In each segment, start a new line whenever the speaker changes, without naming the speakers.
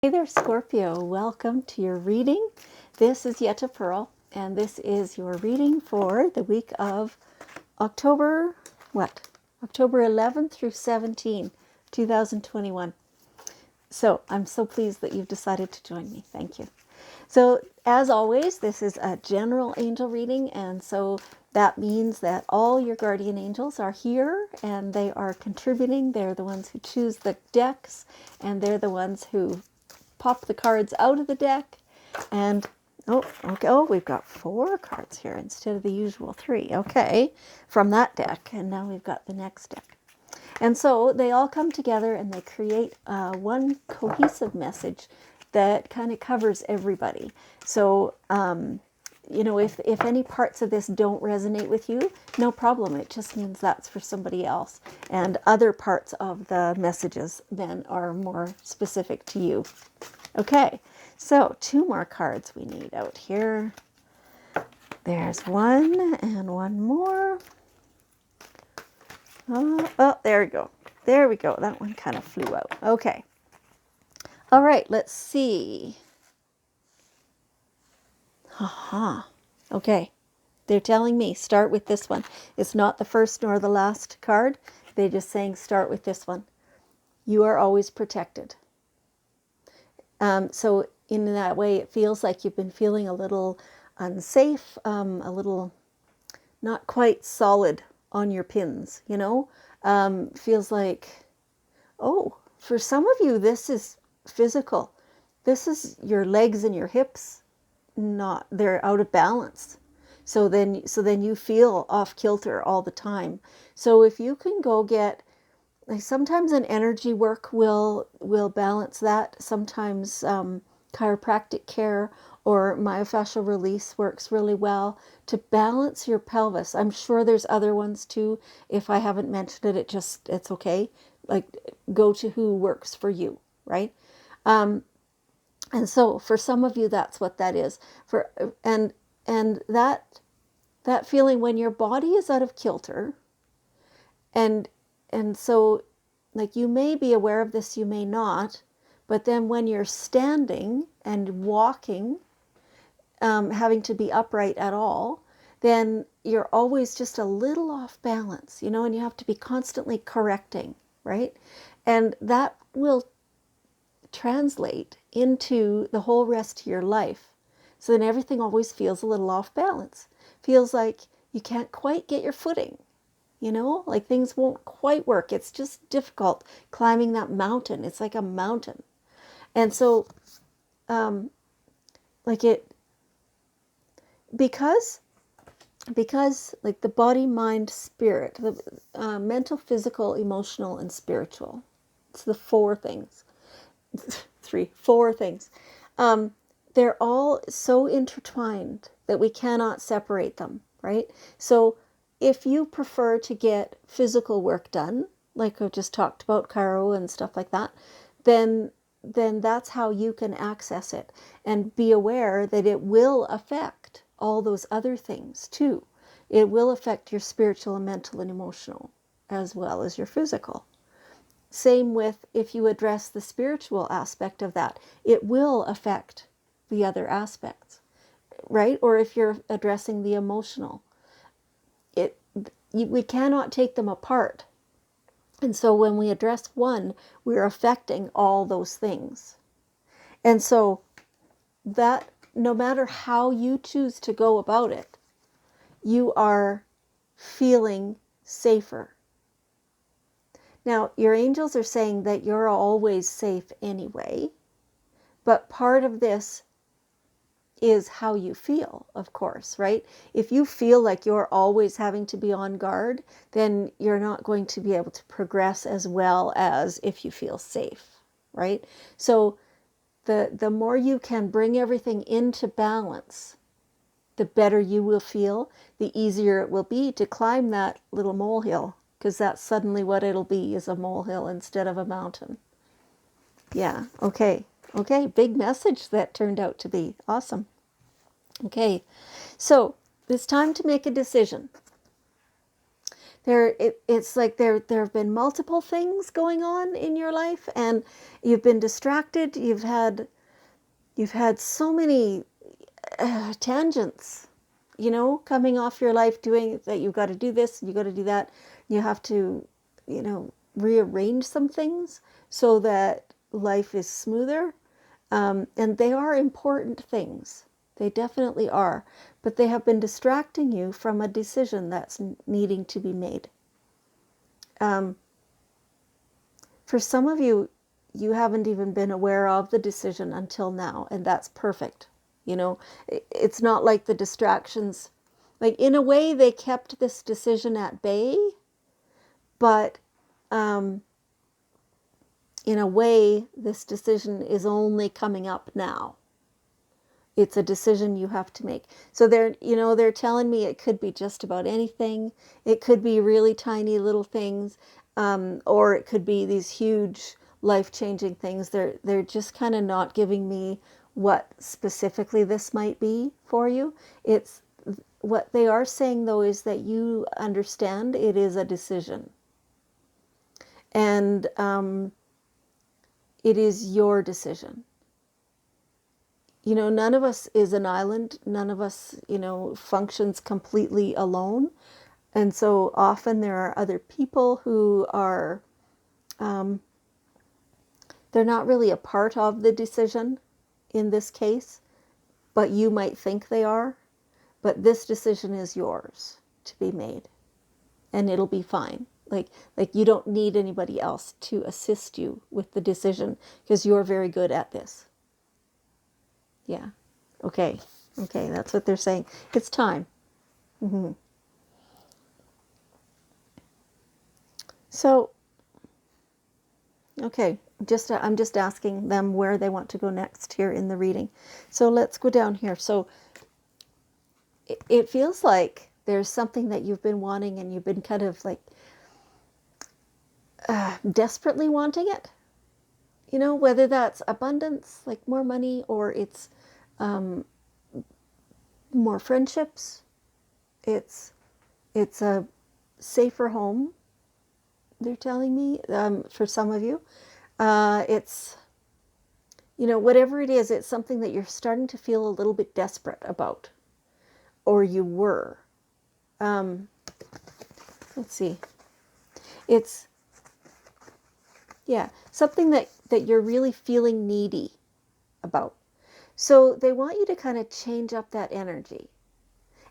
Hey there, Scorpio. Welcome to your reading. This is Yetta Pearl, and this is your reading for the week of October, October 11th through 17, 2021. So I'm so pleased that you've decided to join me. Thank you. So as always, this is a general angel reading, and so that means that all your guardian angels are here and they are contributing. They're the ones who choose the decks, and they're the ones who pop the cards out of the deck. And we've got 4 cards here instead of the usual 3. Okay, from that deck, and now we've got the next deck. And so they all come together and they create one cohesive message that kind of covers everybody. So if any parts of this don't resonate with you, no problem. It just means that's for somebody else. And other parts of the messages then are more specific to you. Okay, so 2 more cards we need out here. There's one and one more. Oh, there we go. There we go. That one kind of flew out. Okay. All right, let's see. Okay. They're telling me start with this one. It's not the first nor the last card. They're just saying start with this one. You are always protected. So in that way, it feels like you've been feeling a little unsafe, a little not quite solid on your pins, feels like, oh, for some of you, this is physical. This is your legs and your hips, they're out of balance. So then you feel off kilter all the time. So if you can go get, like, sometimes an energy work will balance that. Sometimes chiropractic care or myofascial release works really well to balance your pelvis. I'm sure there's other ones too. If I haven't mentioned it, it's okay. Like, go to who works for you, right? And so for some of you, that's what that is. And that feeling when your body is out of kilter, and so, like, you may be aware of this, you may not, but then when you're standing and walking, having to be upright at all, then you're always just a little off balance, and you have to be constantly correcting, right? And that will translate into the whole rest of your life. So then everything always feels a little off balance. Feels like you can't quite get your footing, like things won't quite work. It's just difficult climbing that mountain. It's like a mountain. And so, like because like the body, mind, spirit, the mental, physical, emotional, and spiritual. It's the 4 things. 4 things. They're all so intertwined that we cannot separate them, right? So if you prefer to get physical work done, like I've just talked about, chiro and stuff like that, then that's how you can access it, and be aware that it will affect all those other things too. It will affect your spiritual and mental and emotional as well as your physical. Same with if you address the spiritual aspect of that, it will affect the other aspects, right? Or if you're addressing the emotional, we cannot take them apart. And so when we address one, we're affecting all those things. And so that, no matter how you choose to go about it, you are feeling safer. Now, your angels are saying that you're always safe anyway, but part of this is how you feel, of course, right? If you feel like you're always having to be on guard, then you're not going to be able to progress as well as if you feel safe, right? So the more you can bring everything into balance, the better you will feel, the easier it will be to climb that little molehill, because that's suddenly what it'll be, is a molehill instead of a mountain. Yeah, okay, big message that turned out to be. Awesome. Okay, so it's time to make a decision. It's like there have been multiple things going on in your life, and you've been distracted. You've had so many tangents, coming off your life, doing that. You've got to do this, you got to do that. You have to, rearrange some things so that life is smoother. And they are important things. They definitely are. But they have been distracting you from a decision that's needing to be made. For some of you, you haven't even been aware of the decision until now, and that's perfect. It's not like the distractions, like in a way they kept this decision at bay, but in a way this decision is only coming up now. It's a decision you have to make. So they're telling me it could be just about anything. It could be really tiny little things, or it could be these huge life-changing things. They're just kind of not giving me what specifically this might be for you. It's what they are saying though is that you understand it is a decision, and it is your decision. None of us is an island. None of us, functions completely alone. And so often there are other people who are, they're not really a part of the decision in this case, but you might think they are. But this decision is yours to be made, and it'll be fine. Like you don't need anybody else to assist you with the decision because you're very good at this. Yeah. Okay. That's what they're saying. It's time. Mm-hmm. So, okay, I'm just asking them where they want to go next here in the reading. So let's go down here. So it feels like there's something that you've been wanting, and you've been kind of like desperately wanting it. Whether that's abundance, like more money, or it's more friendships. It's a safer home, they're telling me, for some of you. It's, whatever it is, it's something that you're starting to feel a little bit desperate about, or you were. Let's see. It's, yeah, something that you're really feeling needy about. So they want you to kind of change up that energy.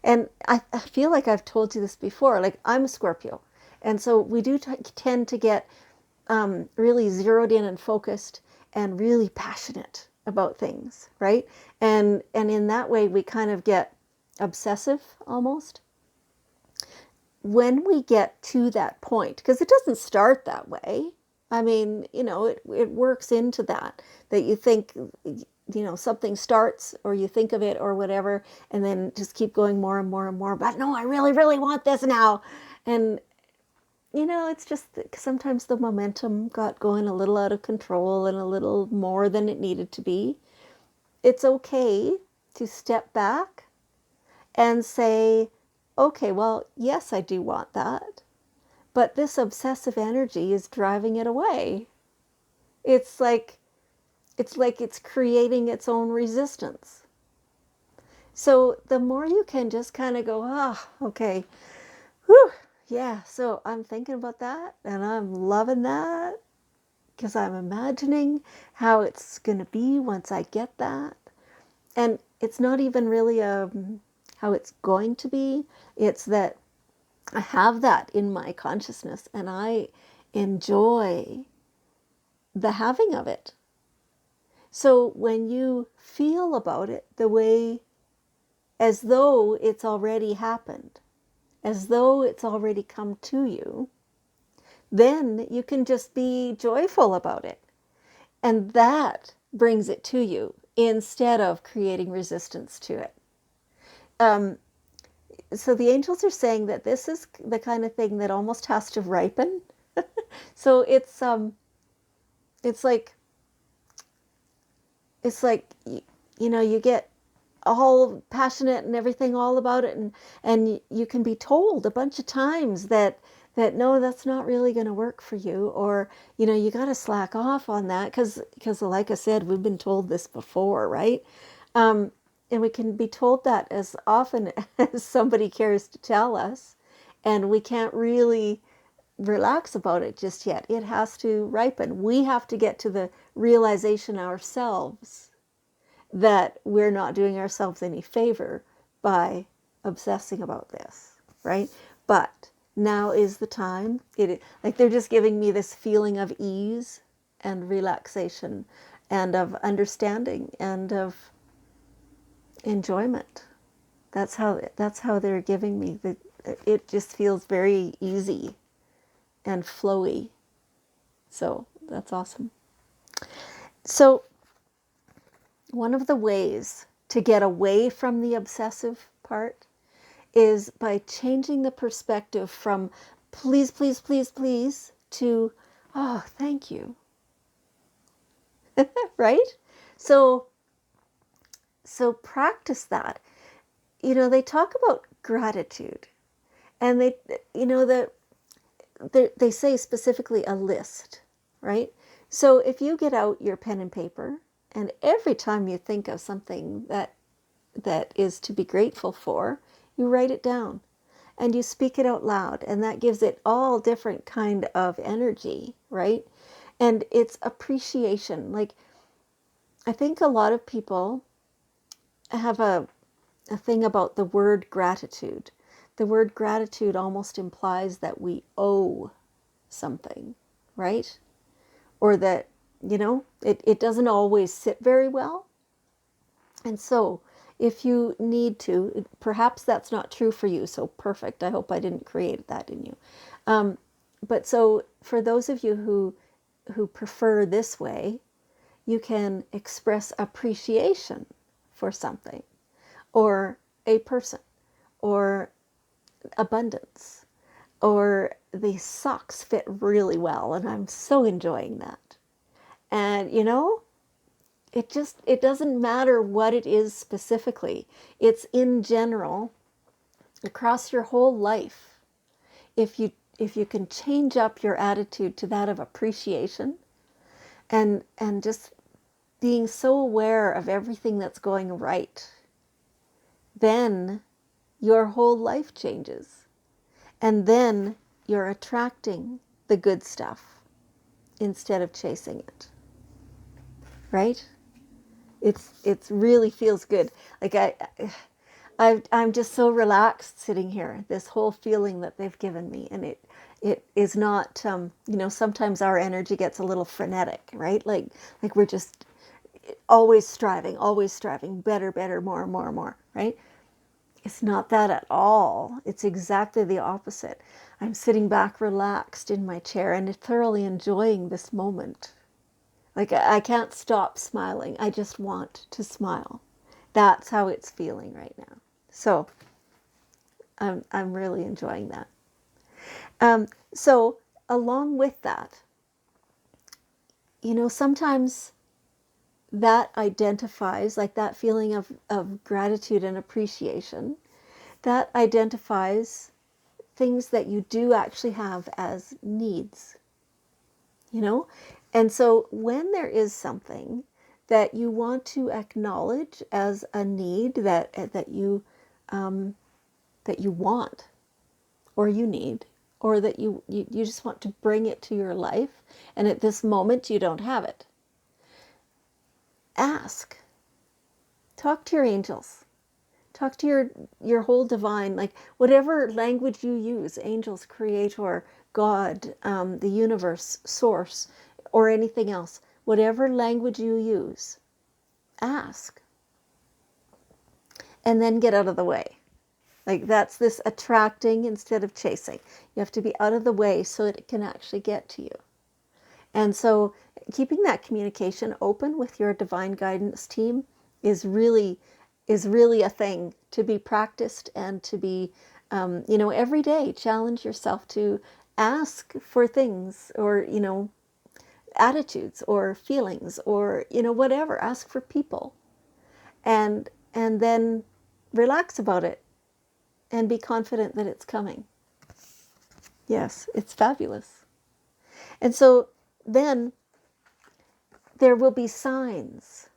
And I feel like I've told you this before, like I'm a Scorpio. And so we do tend to get really zeroed in and focused and really passionate about things, right? And in that way, we kind of get obsessive almost. When we get to that point, because it doesn't start that way. I mean, it works into that you think, something starts, or you think of it or whatever, and then just keep going more and more and more. But no, I really, really want this now. And, it's just sometimes the momentum got going a little out of control and a little more than it needed to be. It's okay to step back and say, okay, well, yes, I do want that. But this obsessive energy is driving it away. It's like it's creating its own resistance. So the more you can just kind of go, okay, whew, yeah, so I'm thinking about that, and I'm loving that, because I'm imagining how it's going to be once I get that. And it's not even really how it's going to be. It's that I have that in my consciousness, and I enjoy the having of it. So when you feel about it the way, as though it's already happened, as though it's already come to you, then you can just be joyful about it. And that brings it to you instead of creating resistance to it. So the angels are saying that this is the kind of thing that almost has to ripen. So it's like you get all passionate and everything all about it, and you can be told a bunch of times that that no, that's not really going to work for you, or you got to slack off on that because like I said, we've been told this before, right? And we can be told that as often as somebody cares to tell us, and we can't really relax about it just yet. It has to ripen. We have to get to the realization ourselves that we're not doing ourselves any favor by obsessing about this, right? But now is the time. Like they're just giving me this feeling of ease and relaxation and of understanding and of enjoyment. That's how they're giving me it just feels very easy and flowy. So that's awesome. So one of the ways to get away from the obsessive part is by changing the perspective from please, please, please, please to, oh, thank you. Right? So practice that. They talk about gratitude, and they say specifically a list, right? So if you get out your pen and paper, and every time you think of something that is to be grateful for, you write it down and you speak it out loud, and that gives it all different kind of energy, right? And it's appreciation. Like, I think a lot of people have a thing about the word gratitude. The word gratitude almost implies that we owe something, right? Or that, it doesn't always sit very well. And so if you need to, perhaps that's not true for you, so perfect. I hope I didn't create that in you. But so for those of you who prefer this way, you can express appreciation for something, or a person, or abundance, or these socks fit really well and I'm so enjoying that. And it doesn't matter what it is specifically. It's in general across your whole life. If you can change up your attitude to that of appreciation, and just being so aware of everything that's going right, then your whole life changes. And then you're attracting the good stuff instead of chasing it. Right? It's really feels good. Like I'm just so relaxed sitting here. This whole feeling that they've given me, and it is not. Sometimes our energy gets a little frenetic, right? Like we're just always striving, better, more, right? It's not that at all. It's exactly the opposite. I'm sitting back relaxed in my chair and thoroughly enjoying this moment. Like I can't stop smiling. I just want to smile. That's how it's feeling right now. So I'm really enjoying that. So along with that, sometimes that identifies, like that feeling of gratitude and appreciation, that identifies things that you do actually have as needs, And so when there is something that you want to acknowledge as a need that you want, or you need, or that you just want to bring it to your life, and at this moment you don't have it, ask. Talk to your angels. Talk to your whole divine, like whatever language you use, angels, creator, God, the universe, source, or anything else, whatever language you use, ask. And then get out of the way. Like that's this attracting instead of chasing. You have to be out of the way so it can actually get to you. And so keeping that communication open with your divine guidance team is really a thing to be practiced, and to be, every day challenge yourself to ask for things, or, attitudes or feelings, or, whatever. Ask for people, and then relax about it and be confident that it's coming. Yes, it's fabulous. And so then there will be signs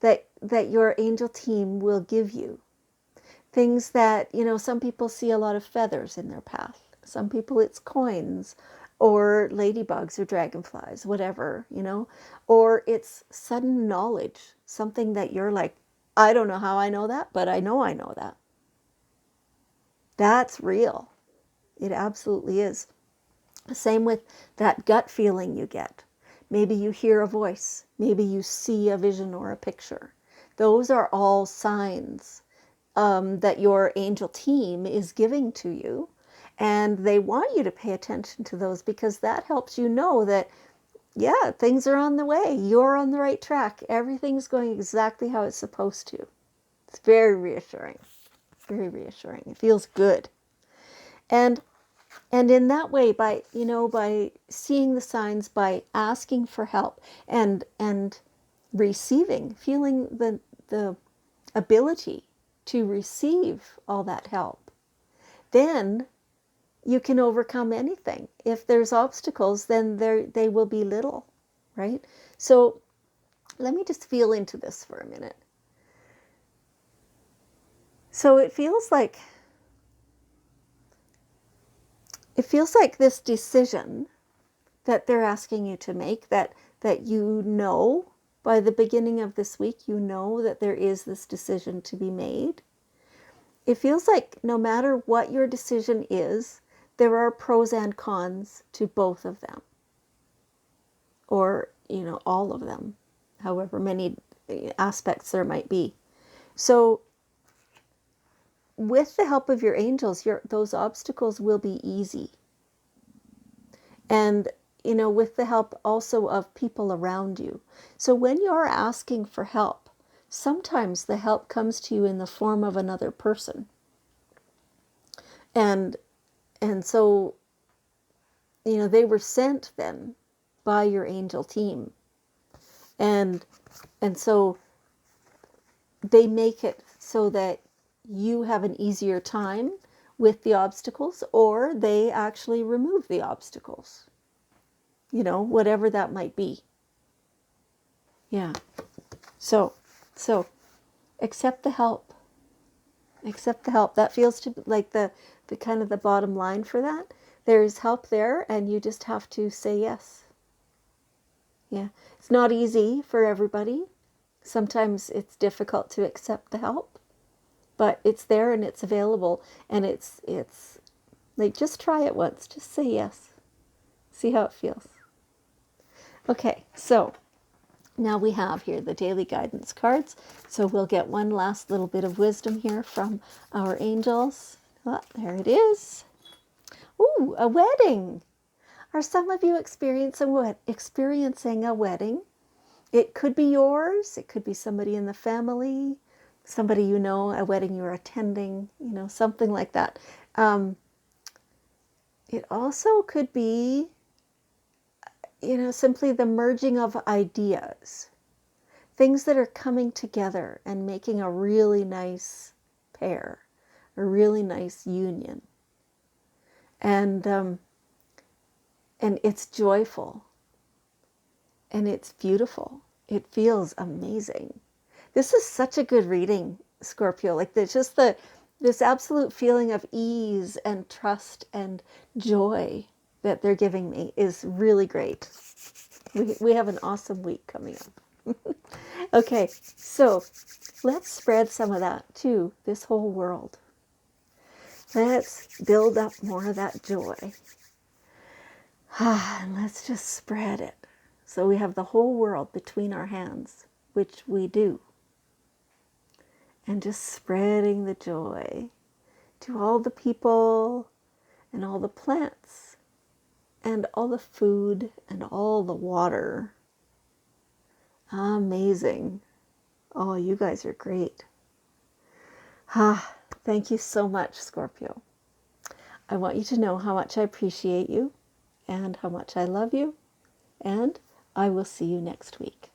that your angel team will give you. Things that, some people see a lot of feathers in their path. Some people it's coins or ladybugs or dragonflies, whatever, or it's sudden knowledge, something that you're like, I don't know how I know that, but I know that. That's real. It absolutely is. Same with that gut feeling you get. Maybe you hear a voice. Maybe you see a vision or a picture. Those are all signs that your angel team is giving to you. And they want you to pay attention to those because that helps you know that, yeah, things are on the way. You're on the right track. Everything's going exactly how it's supposed to. It's very reassuring. Very reassuring. It feels good. And in that way, by seeing the signs, by asking for help and receiving, feeling the ability to receive all that help, then you can overcome anything. If there's obstacles, then they will be little, right? So let me just feel into this for a minute. So it feels like this decision that they're asking you to make, that by the beginning of this week, that there is this decision to be made. It feels like no matter what your decision is, there are pros and cons to both of them. Or, all of them, however many aspects there might be. So with the help of your angels, those obstacles will be easy. And, with the help also of people around you. So when you're asking for help, sometimes the help comes to you in the form of another person. And so, they were sent then by your angel team. And so they make it so that you have an easier time with the obstacles, or they actually remove the obstacles. Whatever that might be. Yeah. So accept the help. Accept the help. That feels to like the kind of the bottom line for that. There's help there, and you just have to say yes. Yeah. It's not easy for everybody. Sometimes it's difficult to accept the help, but it's there and it's available, and it's like, just try it once. Just say yes. See how it feels. Okay, so now we have here the daily guidance cards. So we'll get one last little bit of wisdom here from our angels. Oh, there it is. Ooh, a wedding. Are some of you experiencing a wedding? It could be yours. It could be somebody in the family, somebody a wedding you're attending, something like that. It also could be simply the merging of ideas, things that are coming together and making a really nice pair, a really nice union. And it's joyful and it's beautiful. It feels amazing. This is such a good reading, Scorpio. Like, there's just this absolute feeling of ease and trust and joy that they're giving me is really great. We have an awesome week coming up. Okay, so let's spread some of that to this whole world. Let's build up more of that joy. And let's just spread it. So we have the whole world between our hands, which we do. And just spreading the joy to all the people and all the plants and all the food and all the water. Amazing. Oh, you guys are great. Thank you so much, Scorpio. I want you to know how much I appreciate you and how much I love you. And I will see you next week.